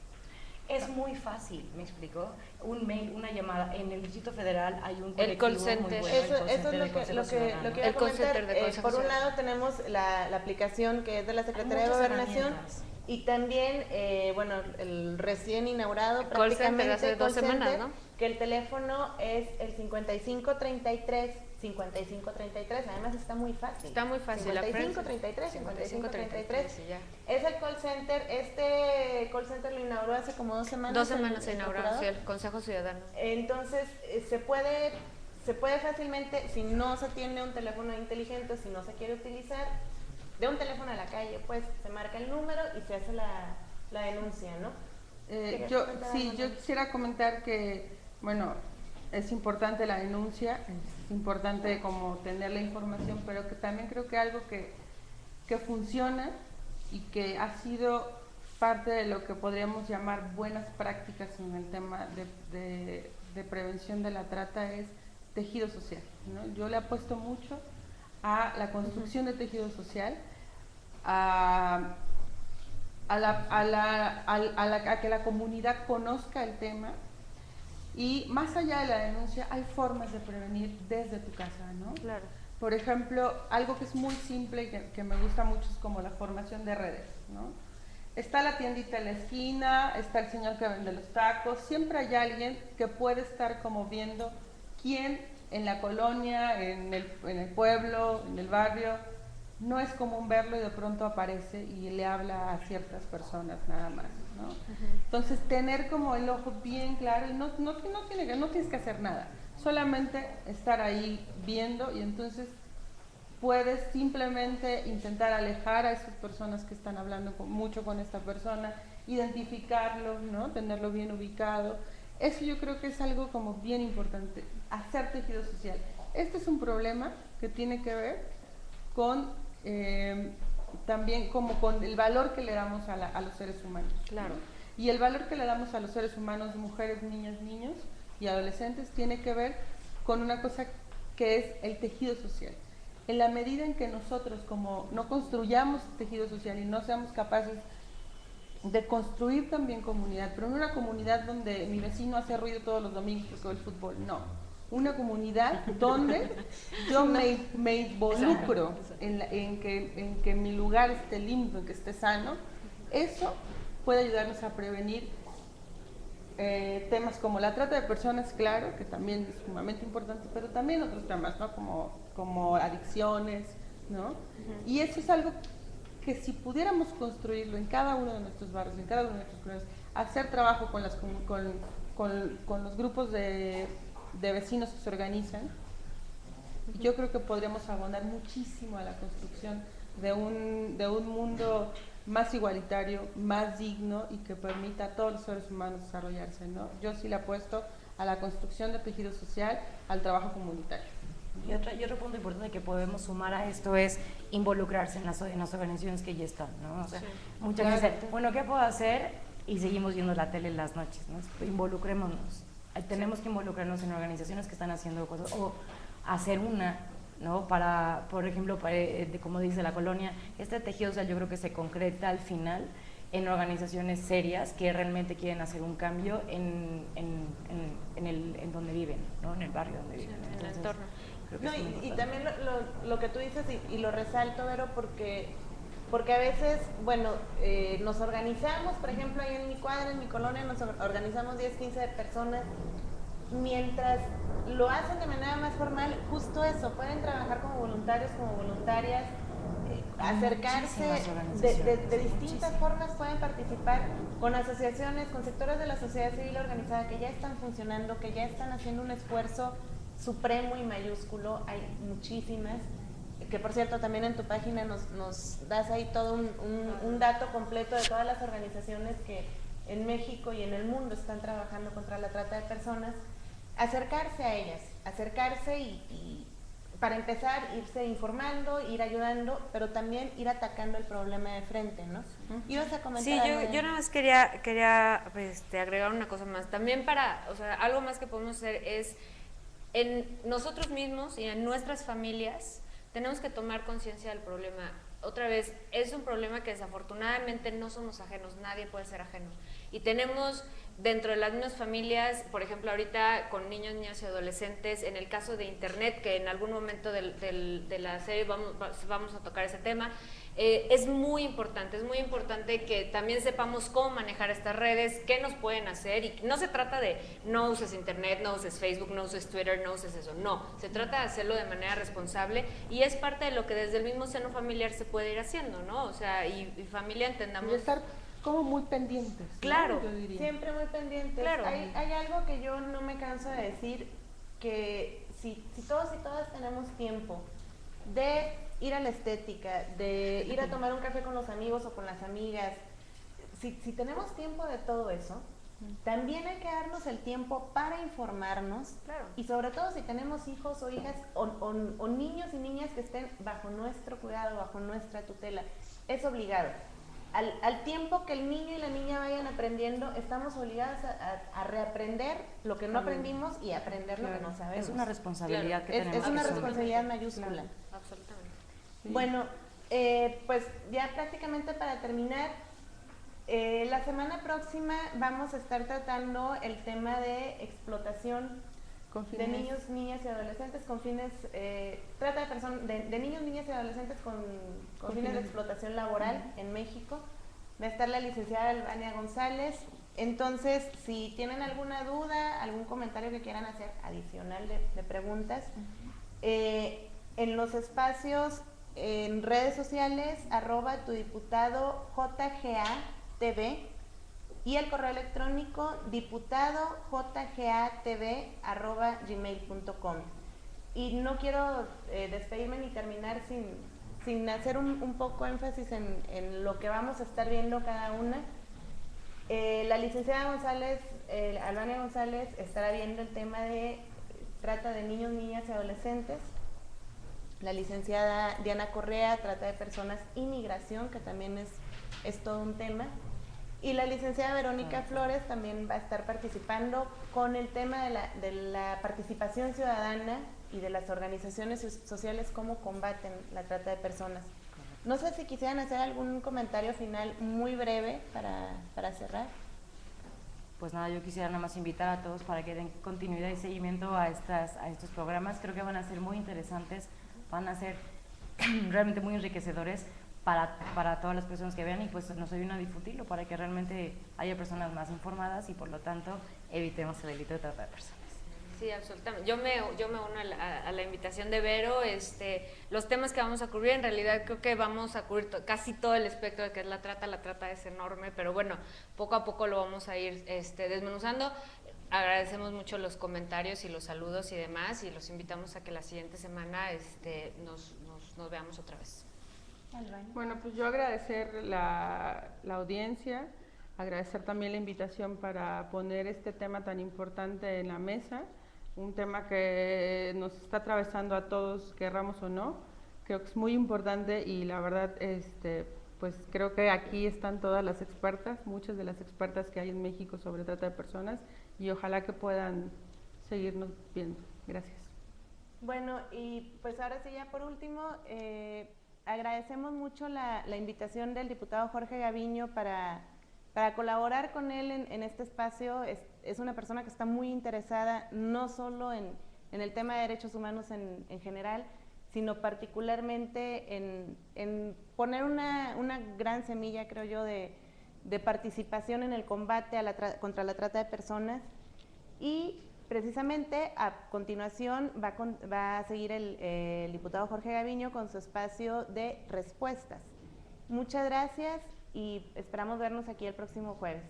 [SPEAKER 2] Es muy fácil, ¿me explico? Un mail, una llamada. En el Distrito Federal hay un
[SPEAKER 5] el call center.
[SPEAKER 3] Eso es lo que iba a comentar. Por un lado tenemos la aplicación que es de la Secretaría de Gobernación y también, bueno, el recién inaugurado prácticamente
[SPEAKER 5] hace 2 semanas, ¿no?
[SPEAKER 3] Que el teléfono es el 5533. Además está muy fácil.
[SPEAKER 5] Está muy fácil.
[SPEAKER 3] 5533. Sí, es el call center. Este call center lo inauguró hace como 2 semanas.
[SPEAKER 5] 2 semanas se inauguró, sí, el Consejo Ciudadano.
[SPEAKER 3] Entonces, se puede fácilmente, si no se tiene un teléfono inteligente, si no se quiere utilizar, de un teléfono a la calle, pues se marca el número y se hace la denuncia, ¿no?
[SPEAKER 4] Yo quisiera comentar que, bueno, es importante la denuncia, es importante como tener la información, pero que también creo que algo que funciona y que ha sido parte de lo que podríamos llamar buenas prácticas en el tema de prevención de la trata es tejido social, ¿no? Yo le apuesto mucho a la construcción de tejido social, a que la comunidad conozca el tema. Y más allá de la denuncia, hay formas de prevenir desde tu casa, ¿no?
[SPEAKER 5] Claro.
[SPEAKER 4] Por ejemplo, algo que es muy simple y que me gusta mucho es como la formación de redes, ¿no? Está la tiendita en la esquina, está el señor que vende los tacos, siempre hay alguien que puede estar como viendo quién en la colonia, en el pueblo, en el barrio, no es común verlo y de pronto aparece y le habla a ciertas personas nada más, ¿no? Entonces tener como el ojo bien claro y no tienes que hacer nada, solamente estar ahí viendo, y entonces puedes simplemente intentar alejar a esas personas que están hablando mucho con esta persona, identificarlo, ¿no? Tenerlo bien ubicado. Eso yo creo que es algo como bien importante, hacer tejido social. Este es un problema que tiene que ver con también como con el valor que le damos a los seres humanos.
[SPEAKER 5] Claro.
[SPEAKER 4] Y el valor que le damos a los seres humanos, mujeres, niñas, niños y adolescentes, tiene que ver con una cosa que es el tejido social. En la medida en que nosotros como no construyamos tejido social y no seamos capaces de construir también comunidad, pero no una comunidad donde mi vecino hace ruido todos los domingos porque ve el fútbol, no. Una comunidad donde yo me involucro en que mi lugar esté limpio, en que esté sano. Eso puede ayudarnos a prevenir temas como la trata de personas, claro, que también es sumamente importante, pero también otros temas, ¿no? Como adicciones, ¿no? Y eso es algo que si pudiéramos construirlo en cada uno de nuestros barrios, en cada uno de nuestros comunidades, hacer trabajo con los grupos de vecinos que se organizan, yo creo que podríamos abonar muchísimo a la construcción de un mundo más igualitario, más digno y que permita a todos los seres humanos desarrollarse, ¿no? Yo sí le apuesto a la construcción de tejido social, al trabajo comunitario.
[SPEAKER 2] Y otro punto importante que podemos sumar a esto es involucrarse en las organizaciones que ya están, ¿no? O sea, muchas veces dicen, bueno, ¿qué puedo hacer? Y seguimos viendo la tele en las noches, ¿no? Involucrémonos. Tenemos que involucrarnos en organizaciones que están haciendo cosas, o hacer una, ¿no? Para, por ejemplo, como dice la colonia, este tejido social yo creo que se concreta al final en organizaciones serias que realmente quieren hacer un cambio en donde viven, ¿no? En el barrio donde viven.
[SPEAKER 3] Sí,
[SPEAKER 2] entonces,
[SPEAKER 3] en el entorno.
[SPEAKER 2] No,
[SPEAKER 3] y también lo que tú dices, y lo resalto, Vero, porque a veces, bueno, nos organizamos, por ejemplo, ahí en mi cuadra, en mi colonia, nos organizamos 10, 15 personas, mientras lo hacen de manera más formal, justo eso, pueden trabajar como voluntarios, como voluntarias, acercarse de distintas formas, pueden participar con asociaciones, con sectores de la sociedad civil organizada que ya están funcionando, que ya están haciendo un esfuerzo supremo y mayúsculo. Hay muchísimas, que por cierto también en tu página nos das ahí todo un dato completo de todas las organizaciones que en México y en el mundo están trabajando contra la trata de personas. Acercarse a ellas, acercarse y para empezar irse informando, ir ayudando, pero también ir atacando el problema de frente, ¿no? ¿Ibas a comentar?
[SPEAKER 5] Sí, yo nada más quería agregar una cosa más. También o sea, algo más que podemos hacer es en nosotros mismos y en nuestras familias tenemos que tomar conciencia del problema. Otra vez, es un problema que desafortunadamente no somos ajenos, nadie puede ser ajeno. Y tenemos dentro de las mismas familias, por ejemplo, ahorita con niños, niñas y adolescentes, en el caso de Internet, que en algún momento de la serie vamos a tocar ese tema, es muy importante que también sepamos cómo manejar estas redes, qué nos pueden hacer, y no se trata de no uses Internet, no uses Facebook, no uses Twitter, no uses eso, no, se trata de hacerlo de manera responsable, y es parte de lo que desde el mismo seno familiar se puede ir haciendo, ¿no? O sea, y familia entendamos...
[SPEAKER 4] Y estar como muy pendientes,
[SPEAKER 5] claro,
[SPEAKER 4] ¿no? Yo diría.
[SPEAKER 3] Siempre muy pendientes.
[SPEAKER 5] Claro.
[SPEAKER 3] Hay algo que yo no me canso de decir, que si todos y todas tenemos tiempo de ir a la estética, de ir a tomar un café con los amigos o con las amigas, si tenemos tiempo de todo eso, también hay que darnos el tiempo para informarnos,
[SPEAKER 5] claro.
[SPEAKER 3] Y sobre todo si tenemos hijos o hijas o niños y niñas que estén bajo nuestro cuidado, bajo nuestra tutela, es obligado. Al tiempo que el niño y la niña vayan aprendiendo, estamos obligados a reaprender lo que no aprendimos y aprender lo que no sabemos.
[SPEAKER 2] Es una responsabilidad que tenemos.
[SPEAKER 3] Es una responsabilidad mayúscula.
[SPEAKER 5] Claro, absolutamente.
[SPEAKER 3] Sí. Bueno, pues ya prácticamente para terminar, la semana próxima vamos a estar tratando el tema de explotación de niños, niñas y adolescentes con fines, trata de niños, niñas y adolescentes con fines de explotación laboral en México. Va a estar la licenciada Albania González. Entonces, si tienen alguna duda, algún comentario que quieran hacer adicional de preguntas, en los espacios en redes sociales, @tudiputadojgatv, y el correo electrónico diputadojgatv@gmail.com. Y no quiero despedirme ni terminar sin hacer un poco énfasis en lo que vamos a estar viendo cada una. La licenciada González, Albania González, estará viendo el tema de trata de niños, niñas y adolescentes. La licenciada Diana Correa, trata de personas y migración, que también es todo un tema. Y la licenciada Verónica Flores también va a estar participando con el tema de la participación ciudadana y de las organizaciones sociales, cómo combaten la trata de personas. No sé si quisieran hacer algún comentario final muy breve para cerrar.
[SPEAKER 2] Pues nada, yo quisiera nada más invitar a todos para que den continuidad y seguimiento a estos programas. Creo que van a ser muy interesantes, van a ser realmente muy enriquecedores para todas las personas que vean, y pues nos ayudan a difundirlo para que realmente haya personas más informadas y por lo tanto evitemos el delito de trata de personas.
[SPEAKER 5] Sí, absolutamente. Yo me uno a la invitación de Vero. Los temas que vamos a cubrir, en realidad creo que vamos a cubrir casi todo el espectro de que es la trata. La trata es enorme, pero bueno, poco a poco lo vamos a ir desmenuzando. Agradecemos mucho los comentarios y los saludos y demás, y los invitamos a que la siguiente semana nos veamos otra vez.
[SPEAKER 4] Bueno, pues yo agradecer la audiencia, agradecer también la invitación para poner este tema tan importante en la mesa, un tema que nos está atravesando a todos, querramos o no. Creo que es muy importante y la verdad, pues creo que aquí están todas las expertas, muchas de las expertas que hay en México sobre trata de personas, y ojalá que puedan seguirnos viendo. Gracias.
[SPEAKER 3] Bueno, y pues ahora sí, ya por último, agradecemos mucho la invitación del diputado Jorge Gaviño para colaborar con él en este espacio. Es una persona que está muy interesada no solo en el tema de derechos humanos en general, sino particularmente en poner una gran semilla, creo yo, de participación en el combate contra la trata de personas. Y precisamente a continuación va a seguir el diputado Jorge Gaviño con su espacio de respuestas. Muchas gracias y esperamos vernos aquí el próximo jueves.